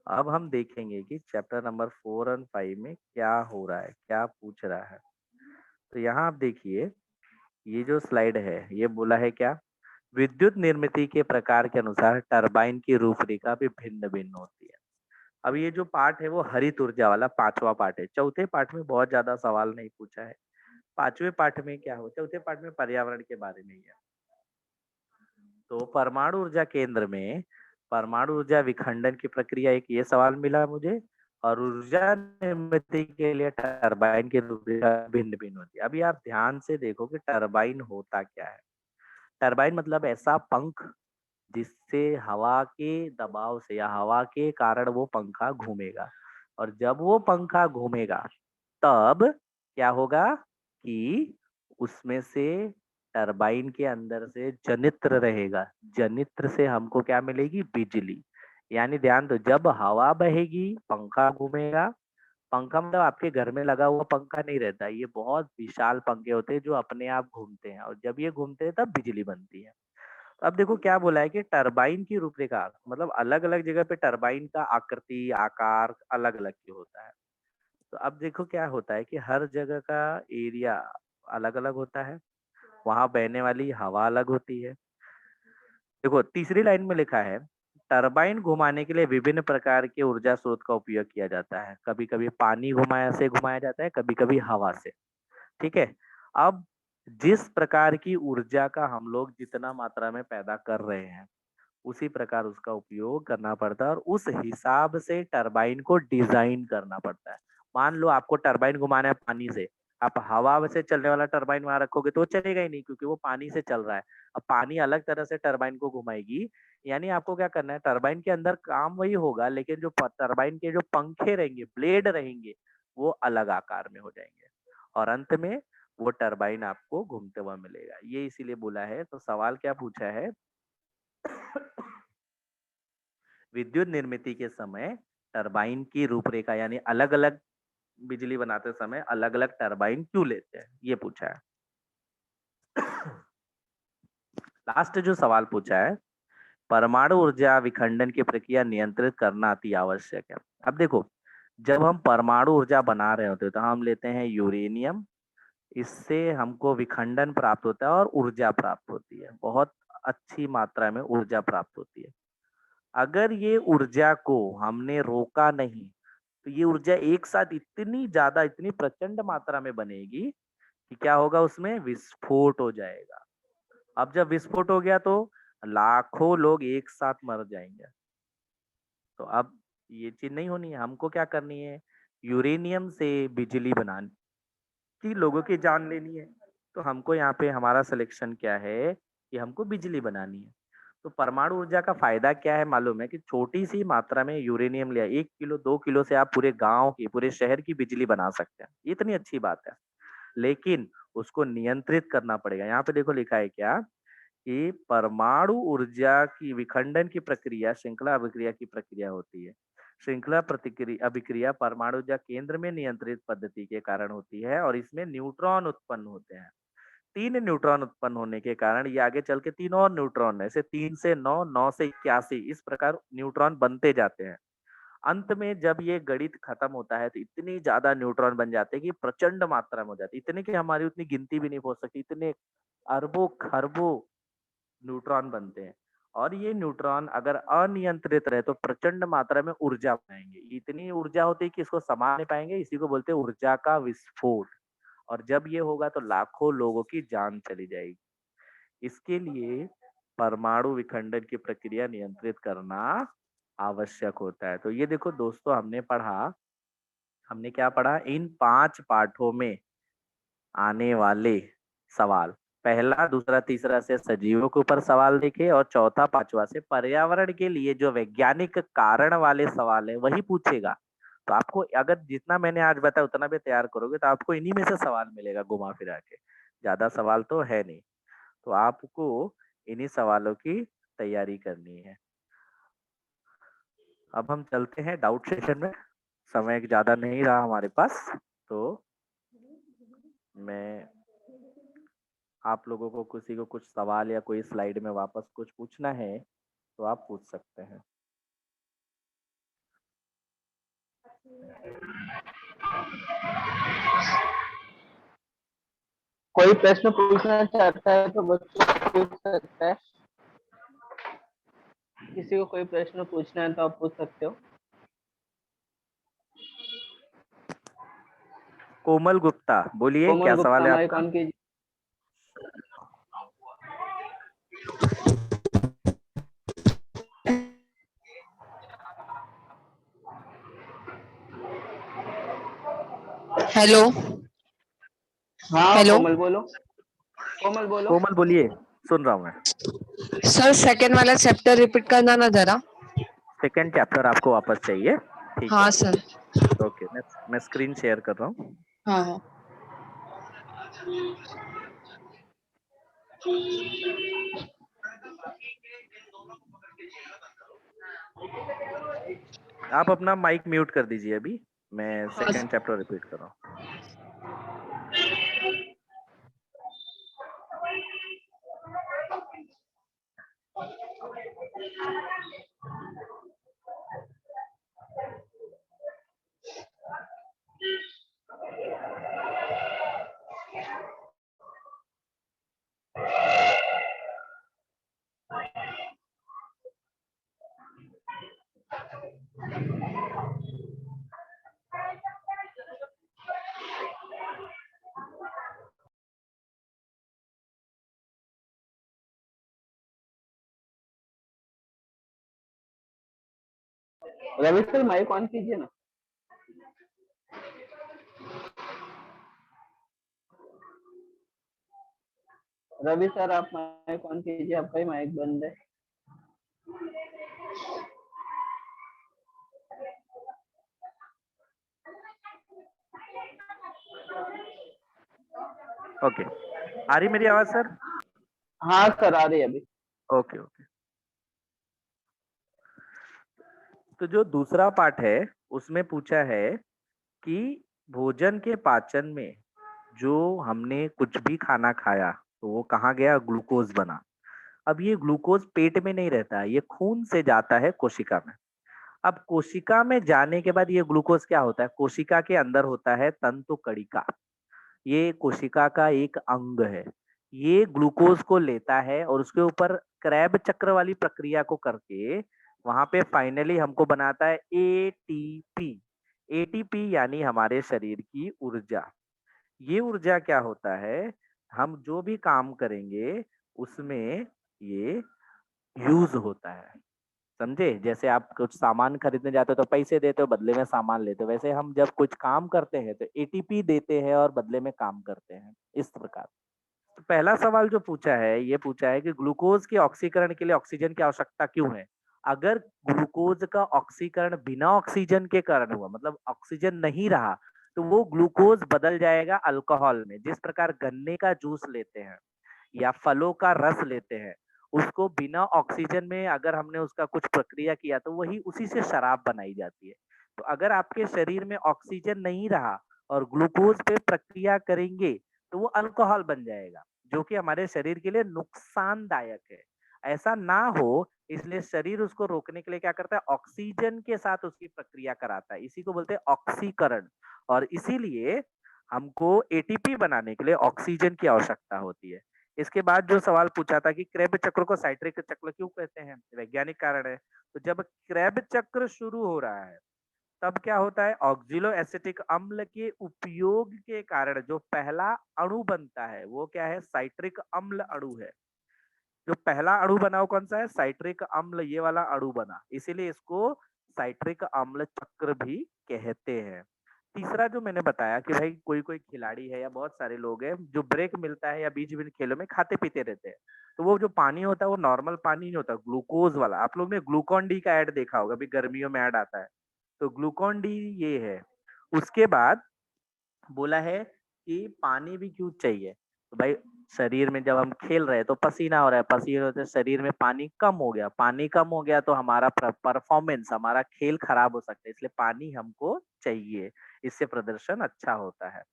अब हम देखेंगे कि चैप्टर नंबर 4 और 5 में क्या हो रहा है, क्या पूछ रहा है। तो यहाँ आप देखिए, ये जो स्लाइड है ये बोला है क्या, विद्युत निर्मिति के प्रकार के अनुसार टरबाइन की रूपरेखा भी भिन्न भिन्न होती है। अब ये जो पार्ट है वो हरित ऊर्जा वाला 5वां पार्ट है। चौथे पार्ट में बहुत ज्यादा सवाल नहीं पूछा है। 5वें पार्ट में क्या हो, चौथे पार्ट में पर्यावरण के बारे में ही है। तो परमाणु ऊर्जा केंद्र में परमाणु ऊर्जा विखंडन की प्रक्रिया, एक ये सवाल मिला मुझे। और ऊर्जा निर्मिति के लिए टरबाइन की रूपरेखा भिन्न भिन्न होती है। अभी आप ध्यान से देखो कि टरबाइन होता क्या है। टरबाइन मतलब ऐसा पंख जिससे हवा के दबाव से या हवा के कारण वो पंखा घूमेगा। और जब वो पंखा घूमेगा तब क्या होगा कि उसमें से टरबाइन के अंदर से जनित्र रहेगा। जनित्र से हमको क्या मिलेगी, बिजली। यानी ध्यान दो, जब हवा बहेगी पंखा घूमेगा। पंखा मतलब आपके घर में लगा हुआ पंखा नहीं रहता, ये बहुत विशाल पंखे होते हैं जो अपने आप घूमते हैं, और जब ये घूमते हैं तब बिजली बनती है। तो अब देखो क्या बोला है कि टरबाइन की रूपरेखा, मतलब अलग अलग जगह पे टरबाइन का आकृति आकार अलग अलग क्यों होता है। तो अब देखो क्या होता है कि हर जगह का एरिया अलग अलग होता है, वहां बहने वाली हवा अलग होती है। देखो तीसरी लाइन में लिखा है, टरबाइन घुमाने के लिए विभिन्न प्रकार के ऊर्जा स्रोत का उपयोग किया जाता है। कभी कभी पानी घुमाया जाता है, कभी कभी हवा से। ठीक है, अब जिस प्रकार की ऊर्जा का हम लोग जितना मात्रा में पैदा कर रहे हैं उसी प्रकार उसका उपयोग करना पड़ता है, और उस हिसाब से टरबाइन को डिजाइन करना पड़ता है। मान लो आपको टरबाइन घुमाना है पानी से, आप हवा से चलने वाला टरबाइन वहां रखोगे तो वो चलेगा ही नहीं, क्योंकि वो पानी से चल रहा है। अब पानी अलग तरह से टरबाइन को घुमाएगी। यानी आपको क्या करना है, टरबाइन के अंदर काम वही होगा, लेकिन जो टरबाइन के जो पंखे रहेंगे, ब्लेड रहेंगे, वो अलग आकार में हो जाएंगे। और अंत में वो टरबाइन आपको घूमते हुआ मिलेगा। ये इसीलिए बोला है। तो सवाल क्या पूछा है, विद्युत निर्मिति के समय टरबाइन की रूपरेखा, यानी अलग अलग बिजली बनाते समय अलग अलग टरबाइन क्यों लेते हैं, ये पूछा है। लास्ट जो सवाल पूछा है, परमाणु ऊर्जा विखंडन की प्रक्रिया नियंत्रित करना अति आवश्यक है। अब देखो, जब हम परमाणु ऊर्जा बना रहे होते हैं तो हम लेते हैं यूरेनियम, इससे हमको विखंडन प्राप्त होता है और ऊर्जा प्राप्त होती है, बहुत अच्छी मात्रा में ऊर्जा प्राप्त होती है। अगर ये ऊर्जा को हमने रोका नहीं तो ये ऊर्जा एक साथ इतनी ज्यादा, इतनी प्रचंड मात्रा में बनेगी कि क्या होगा, उसमें विस्फोट हो जाएगा। अब जब विस्फोट हो गया तो लाखों लोग एक साथ मर जाएंगे। तो अब ये चीज नहीं होनी है, हमको क्या करनी है, यूरेनियम से बिजली बनानी कि लोगों की जान लेनी है। तो हमको यहाँ पे हमारा सिलेक्शन क्या है कि हमको बिजली बनानी है। तो परमाणु ऊर्जा का फायदा क्या है मालूम है कि छोटी सी मात्रा में यूरेनियम लिया, 1 किलो 2 किलो से आप पूरे गांव की, पूरे शहर की बिजली बना सकते हैं। इतनी अच्छी बात है, लेकिन उसको नियंत्रित करना पड़ेगा। यहाँ पे देखो लिखा है क्या कि परमाणु ऊर्जा की विखंडन की प्रक्रिया श्रृंखला अभिक्रिया की प्रक्रिया होती है। श्रृंखला प्रतिक्रिया अभिक्रिया परमाणु ऊर्जा केंद्र में नियंत्रित पद्धति के कारण होती है और इसमें न्यूट्रॉन उत्पन्न होते हैं। 3 न्यूट्रॉन उत्पन्न होने के कारण ये आगे चल के 3 और न्यूट्रॉन, ऐसे 3 से 9, 9 से 81 इस प्रकार न्यूट्रॉन बनते जाते हैं। अंत में जब ये गणित खत्म होता है तो इतनी ज्यादा न्यूट्रॉन बन जाते हैं कि प्रचंड मात्रा में हो जाती है, इतने कि हमारी उतनी गिनती भी नहीं हो सकती, इतने अरबों खरबों न्यूट्रॉन बनते हैं। और ये न्यूट्रॉन अगर अनियंत्रित रहे तो प्रचंड मात्रा में ऊर्जा बनाएंगे, इतनी ऊर्जा होती है कि इसको संभाल नहीं पाएंगे, इसी को बोलते हैं ऊर्जा का विस्फोट। और जब ये होगा तो लाखों लोगों की जान चली जाएगी। इसके लिए परमाणु विखंडन की प्रक्रिया नियंत्रित करना आवश्यक होता है। तो ये देखो दोस्तों, हमने क्या पढ़ा इन 5 पाठों में आने वाले सवाल, पहला दूसरा तीसरा से सजीवों के ऊपर सवाल देखे और चौथा पांचवा से पर्यावरण के लिए जो वैज्ञानिक कारण वाले सवाल है वही पूछेगा। तो आपको अगर जितना मैंने आज बताया उतना भी तैयार करोगे तो आपको इन्हीं में से सवाल मिलेगा घुमा फिरा के, ज्यादा सवाल तो है नहीं। तो आपको इन्हीं सवालों की तैयारी करनी है। अब हम चलते हैं डाउट सेशन में, समय ज्यादा नहीं रहा हमारे पास, तो मैं आप लोगों को किसी को कुछ सवाल या कोई स्लाइड में वापस कुछ पूछना है तो आप पूछ सकते हैं। कोई प्रश्न पूछना चाहता है तो बच्चों पूछ सकता है। किसी को कोई प्रश्न पूछना है तो आप पूछ सकते हो। कोमल गुप्ता, बोलिए कोमल क्या सवाल गुप्ता, है माइक आपका। ऑन कीजिए। हेलो। हाँ हेलो कोमल बोलो। कोमल बोलो। कोमल बोलिए, सुन रहा हूँ मैं। सर, सेकंड वाला चैप्टर रिपीट करना ना जरा। सेकंड चैप्टर आपको वापस चाहिए, ठीक हाँ है। सर। ओके, मैं स्क्रीन शेयर कर रहा हूँ। हाँ हाँ। आप अपना माइक म्यूट कर दीजिए अभी, मैं हाँ सेकंड चैप्टर रिपीट कर रहा हूँ। रवि सर माइक ऑन कीजिए ना। रवि सर आप माइक ऑन कीजिए, आपका ही माइक बंद है। ओके, आ रही मेरी आवाज सर। हाँ सर आ रही है अभी। ओके ओके, तो जो दूसरा पार्ट है उसमें पूछा है कि भोजन के पाचन में जो हमने कुछ भी खाना खाया तो वो कहाँ गया, ग्लूकोज बना। अब ये ग्लूकोज पेट में नहीं रहता है, ये खून से जाता है कोशिका में। अब कोशिका में जाने के बाद ये ग्लूकोज क्या होता है, कोशिका के अंदर होता है तंतु कणिका, ये कोशिका का एक अंग है। ये ग्लूकोज को लेता है और उसके ऊपर क्रैब चक्र वाली प्रक्रिया को करके वहां पे फाइनली हमको बनाता है एटीपी। एटीपी यानी हमारे शरीर की ऊर्जा। ये ऊर्जा क्या होता है, हम जो भी काम करेंगे उसमें ये यूज होता है। समझे? जैसे आप कुछ सामान खरीदने जाते हो तो पैसे देते हो, बदले में सामान लेते हो, वैसे हम जब कुछ काम करते हैं तो एटीपी देते हैं और बदले में काम करते हैं, इस प्रकार। तो पहला सवाल जो पूछा है, ये पूछा है कि ग्लूकोज के ऑक्सीकरण के लिए ऑक्सीजन की आवश्यकता क्यों है? अगर ग्लूकोज का ऑक्सीकरण बिना ऑक्सीजन के कारण हुआ, मतलब ऑक्सीजन नहीं रहा, तो वो ग्लूकोज बदल जाएगा अल्कोहल में। जिस प्रकार गन्ने का जूस लेते हैं या फलों का रस लेते हैं, उसको बिना ऑक्सीजन में अगर हमने उसका कुछ प्रक्रिया किया तो वही उसी से शराब बनाई जाती है। तो अगर आपके शरीर में ऑक्सीजन नहीं रहा और ग्लूकोज पे प्रक्रिया करेंगे तो वो अल्कोहल बन जाएगा, जो कि हमारे शरीर के लिए नुकसानदायक है। ऐसा ना हो, इसलिए शरीर उसको रोकने के लिए क्या करता है, ऑक्सीजन के साथ उसकी प्रक्रिया कराता है। इसी को बोलते हैं ऑक्सीकरण। और इसीलिए हमको एटीपी बनाने के लिए ऑक्सीजन की आवश्यकता होती है। इसके बाद जो सवाल पूछा था कि क्रेब चक्र को साइट्रिक चक्र क्यों कहते हैं, वैज्ञानिक कारण है। तो जब क्रेब चक्र शुरू हो रहा है तब क्या होता है, ऑक्सिलो एसिटिक अम्ल के उपयोग के कारण जो पहला अणु बनता है वो क्या है, साइट्रिक अम्ल अणु है। जो पहला अणु बना वो कौन सा है, साइट्रिक अम्ल, ये वाला अणु बना, इसीलिए इसको साइट्रिक अम्ल चक्र भी कहते हैं। तीसरा जो मैंने बताया कि भाई कोई कोई खिलाड़ी है या बहुत सारे लोग हैं जो ब्रेक मिलता है या बीच बीच खेलों में खाते पीते रहते हैं, तो वो जो पानी होता है वो नॉर्मल पानी नहीं होता, ग्लूकोज वाला। आप लोग ने ग्लूकॉन डी का ऐड देखा होगा, अभी गर्मियों में ऐड आता है, तो ग्लूकॉन डी ये है। उसके बाद बोला है कि पानी भी क्यों चाहिए, तो भाई शरीर में जब हम खेल रहे हैं तो पसीना हो रहा है, पसीने से शरीर में पानी कम हो गया, पानी कम हो गया तो हमारा परफॉर्मेंस, हमारा खेल खराब हो सकता है, इसलिए पानी हमको चाहिए, इससे प्रदर्शन अच्छा होता है।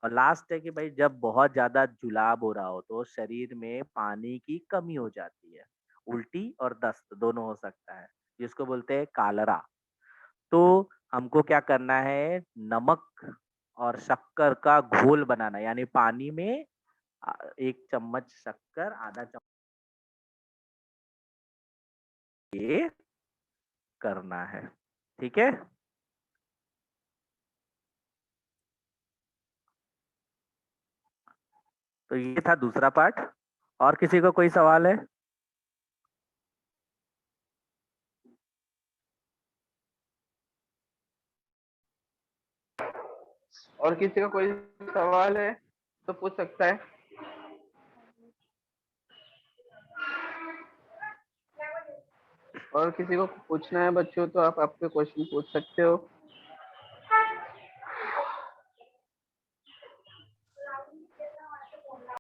और लास्ट है कि भाई जब बहुत ज्यादा जुलाब हो रहा हो तो शरीर में पानी की कमी हो जाती है, उल्टी और दस्त दोनों हो सकता है, जिसको बोलते हैं कालरा। तो हमको क्या करना है, नमक और शक्कर का घोल बनाना, यानी पानी में 1 चम्मच शक्कर, आधा चम्मच ये करना है। ठीक है, तो ये था दूसरा पार्ट। और किसी को कोई सवाल है? और किसी का कोई सवाल है तो पूछ सकता है। और किसी को पूछना है बच्चों तो आप आपके क्वेश्चन पूछ सकते हो।